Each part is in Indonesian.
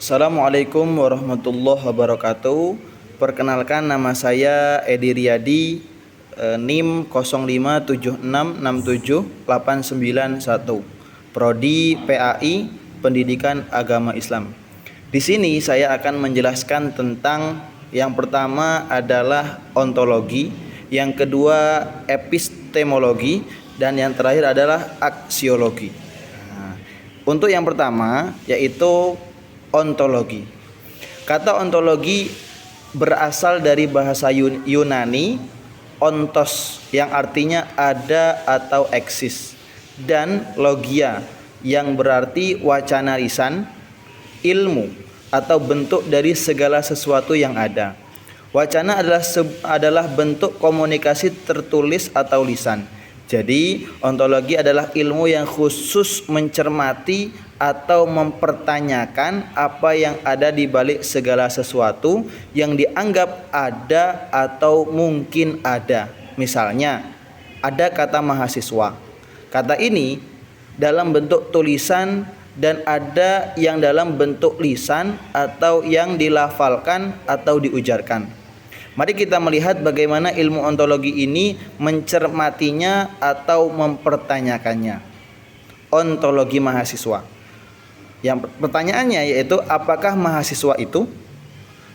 Assalamualaikum warahmatullahi wabarakatuh. Perkenalkan, nama saya Edi Riyadi, NIM 0576678991, Prodi PAI Pendidikan Agama Islam. Di sini saya akan menjelaskan tentang yang pertama adalah ontologi, yang kedua epistemologi, dan yang terakhir adalah aksiologi. Untuk yang pertama yaitu ontologi. Kata ontologi berasal dari bahasa Yunani ontos yang artinya ada atau eksis, dan logia yang berarti wacana lisan, ilmu atau bentuk dari segala sesuatu yang ada. Wacana adalah bentuk komunikasi tertulis atau lisan. Jadi ontologi adalah ilmu yang khusus mencermati atau mempertanyakan apa yang ada di balik segala sesuatu yang dianggap ada atau mungkin ada. Misalnya, ada kata mahasiswa. Kata ini dalam bentuk tulisan dan ada yang dalam bentuk lisan atau yang dilafalkan atau diujarkan. Mari kita melihat bagaimana ilmu ontologi ini mencermatinya atau mempertanyakannya. Ontologi mahasiswa. Yang pertanyaannya yaitu apakah mahasiswa itu?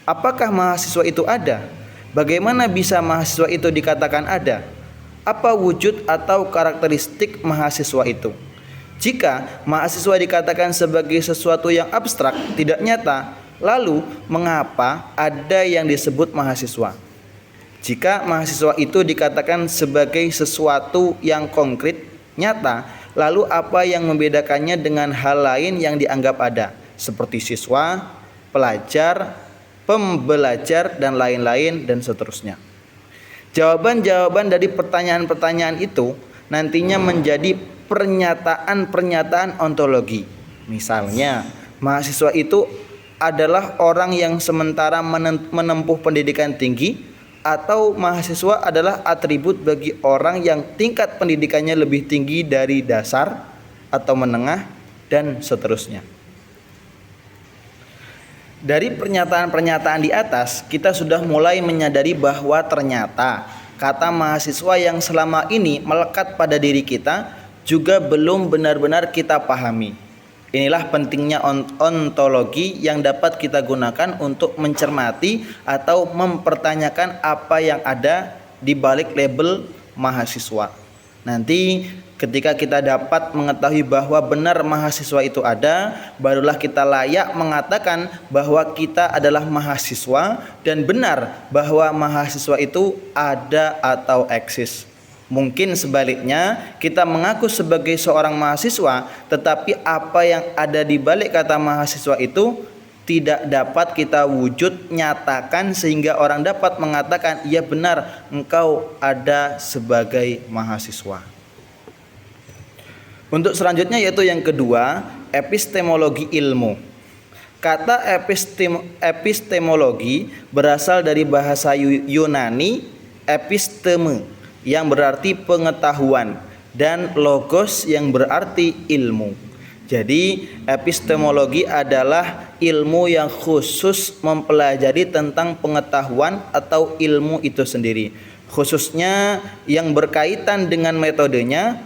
Apakah mahasiswa itu ada? Bagaimana bisa mahasiswa itu dikatakan ada? Apa wujud atau karakteristik mahasiswa itu? Jika mahasiswa dikatakan sebagai sesuatu yang abstrak, tidak nyata, lalu mengapa ada yang disebut mahasiswa? Jika mahasiswa itu dikatakan sebagai sesuatu yang konkret, nyata, lalu apa yang membedakannya dengan hal lain yang dianggap ada, seperti siswa, pelajar, pembelajar, dan lain-lain, dan seterusnya. Jawaban-jawaban dari pertanyaan-pertanyaan itu nantinya menjadi pernyataan-pernyataan ontologi. Misalnya, mahasiswa itu adalah orang yang sementara menempuh pendidikan tinggi, atau mahasiswa adalah atribut bagi orang yang tingkat pendidikannya lebih tinggi dari dasar atau menengah, dan seterusnya. Dari pernyataan-pernyataan di atas, kita sudah mulai menyadari bahwa ternyata kata mahasiswa yang selama ini melekat pada diri kita juga belum benar-benar kita pahami. Inilah pentingnya ontologi yang dapat kita gunakan untuk mencermati atau mempertanyakan apa yang ada di balik label mahasiswa. Nanti ketika kita dapat mengetahui bahwa benar mahasiswa itu ada, barulah kita layak mengatakan bahwa kita adalah mahasiswa dan benar bahwa mahasiswa itu ada atau eksis. Mungkin sebaliknya, kita mengaku sebagai seorang mahasiswa, tetapi apa yang ada di balik kata mahasiswa itu tidak dapat kita wujud nyatakan sehingga orang dapat mengatakan, "Iya benar, engkau ada sebagai mahasiswa." Untuk selanjutnya yaitu yang kedua, epistemologi ilmu. Kata epistemologi berasal dari bahasa Yunani episteme, yang berarti pengetahuan, dan logos yang berarti ilmu. Jadi epistemologi adalah ilmu yang khusus mempelajari tentang pengetahuan atau ilmu itu sendiri, khususnya yang berkaitan dengan metodenya,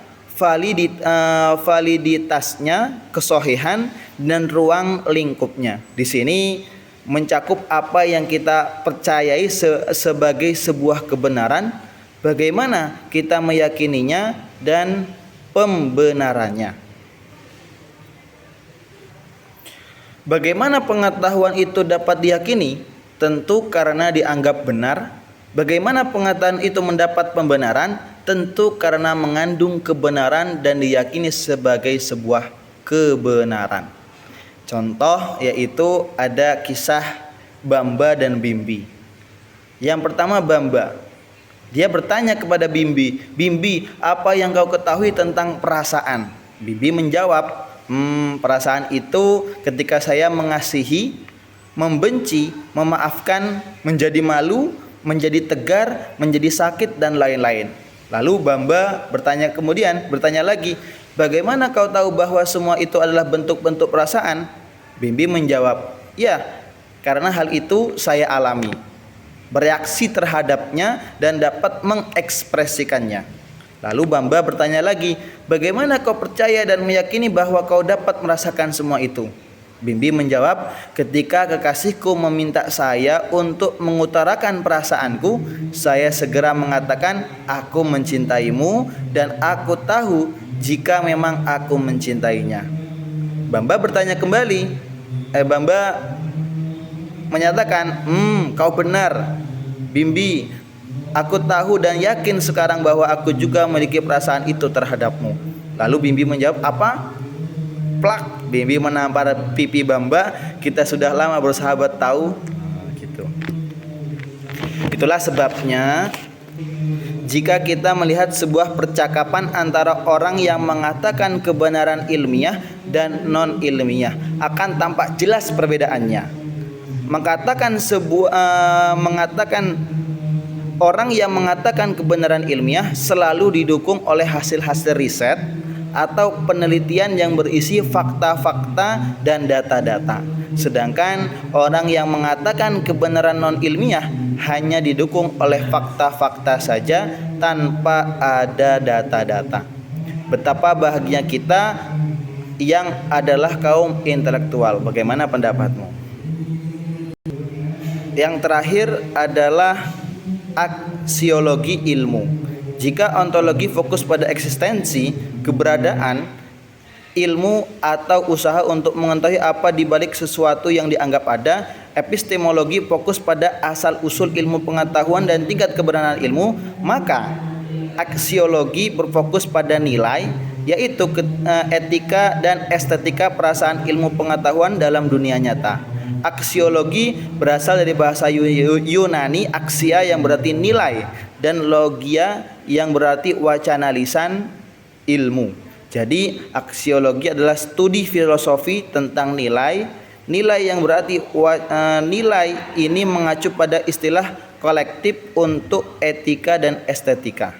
validitasnya, kesohihan, dan ruang lingkupnya. Di sini mencakup apa yang kita percayai sebagai sebuah kebenaran, bagaimana kita meyakininya, dan pembenarannya. Bagaimana pengetahuan itu dapat diyakini? Tentu karena dianggap benar. Bagaimana pengetahuan itu mendapat pembenaran? Tentu karena mengandung kebenaran dan diyakini sebagai sebuah kebenaran. Contoh yaitu ada kisah Bamba dan Bimbi. Yang pertama, Bamba. Dia bertanya kepada Bimbi, "Bimbi, apa yang kau ketahui tentang perasaan?" Bimbi menjawab, "Perasaan itu ketika saya mengasihi, membenci, memaafkan, menjadi malu, menjadi tegar, menjadi sakit, dan lain-lain." Lalu Bamba bertanya lagi, "Bagaimana kau tahu bahwa semua itu adalah bentuk-bentuk perasaan?" Bimbi menjawab, Ya, karena hal itu saya alami, bereaksi terhadapnya dan dapat mengekspresikannya. Lalu Bamba bertanya lagi, bagaimana kau percaya dan meyakini bahwa kau dapat merasakan semua itu? Bimbi menjawab, ketika kekasihku meminta saya untuk mengutarakan perasaanku, saya segera mengatakan, aku mencintaimu dan aku tahu jika memang aku mencintainya. Bamba bertanya kembali, Bamba menyatakan, kau benar Bimbi, aku tahu dan yakin sekarang bahwa aku juga memiliki perasaan itu terhadapmu. Lalu Bimbi menjawab, apa? Plak, Bimbi menampar pipi Bamba, kita sudah lama bersahabat tahu. Gitu. Itulah sebabnya jika kita melihat sebuah percakapan antara orang yang mengatakan kebenaran ilmiah dan non ilmiah, akan tampak jelas perbedaannya. Mengatakan orang yang mengatakan kebenaran ilmiah selalu didukung oleh hasil-hasil riset atau penelitian yang berisi fakta-fakta dan data-data. Sedangkan orang yang mengatakan kebenaran non-ilmiah hanya didukung oleh fakta-fakta saja tanpa ada data-data. Betapa bahagia kita yang adalah kaum intelektual. Bagaimana pendapatmu? Yang terakhir adalah aksiologi ilmu. Jika ontologi fokus pada eksistensi, keberadaan, ilmu atau usaha untuk mengetahui apa di balik sesuatu yang dianggap ada, epistemologi fokus pada asal-usul ilmu pengetahuan dan tingkat kebenaran ilmu, maka aksiologi berfokus pada nilai, yaitu etika dan estetika perasaan ilmu pengetahuan dalam dunia nyata. Aksiologi berasal dari bahasa Yunani aksia yang berarti nilai dan logia yang berarti wacana lisan ilmu. Jadi aksiologi adalah studi filosofi tentang nilai. Nilai yang berarti nilai ini mengacu pada istilah kolektif untuk etika dan estetika.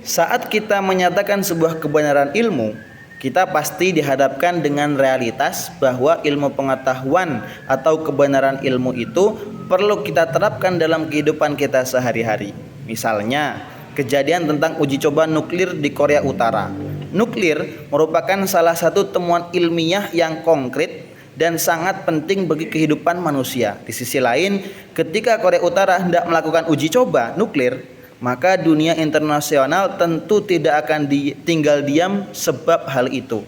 Saat kita menyatakan sebuah kebenaran ilmu, kita pasti dihadapkan dengan realitas bahwa ilmu pengetahuan atau kebenaran ilmu itu perlu kita terapkan dalam kehidupan kita sehari-hari. Misalnya, kejadian tentang uji coba nuklir di Korea Utara. Nuklir merupakan salah satu temuan ilmiah yang konkret dan sangat penting bagi kehidupan manusia. Di sisi lain, ketika Korea Utara hendak melakukan uji coba nuklir, maka dunia internasional tentu tidak akan tinggal diam sebab hal itu.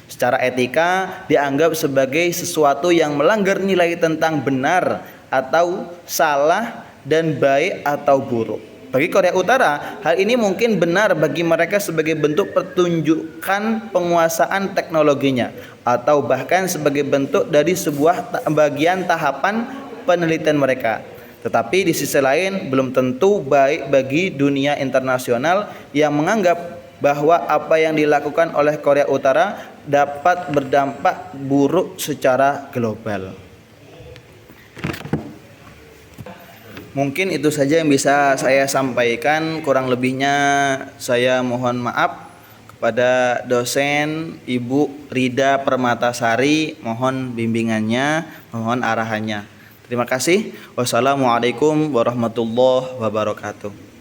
Secara etika dianggap sebagai sesuatu yang melanggar nilai tentang benar atau salah dan baik atau buruk. Bagi Korea Utara, hal ini mungkin benar bagi mereka sebagai bentuk pertunjukan penguasaan teknologinya atau bahkan sebagai bentuk dari sebuah bagian tahapan penelitian mereka. Tetapi di sisi lain belum tentu baik bagi dunia internasional yang menganggap bahwa apa yang dilakukan oleh Korea Utara dapat berdampak buruk secara global. Mungkin itu saja yang bisa saya sampaikan, kurang lebihnya saya mohon maaf kepada dosen Ibu Rida Permatasari, mohon bimbingannya, mohon arahannya. Terima kasih. Wassalamualaikum warahmatullahi wabarakatuh.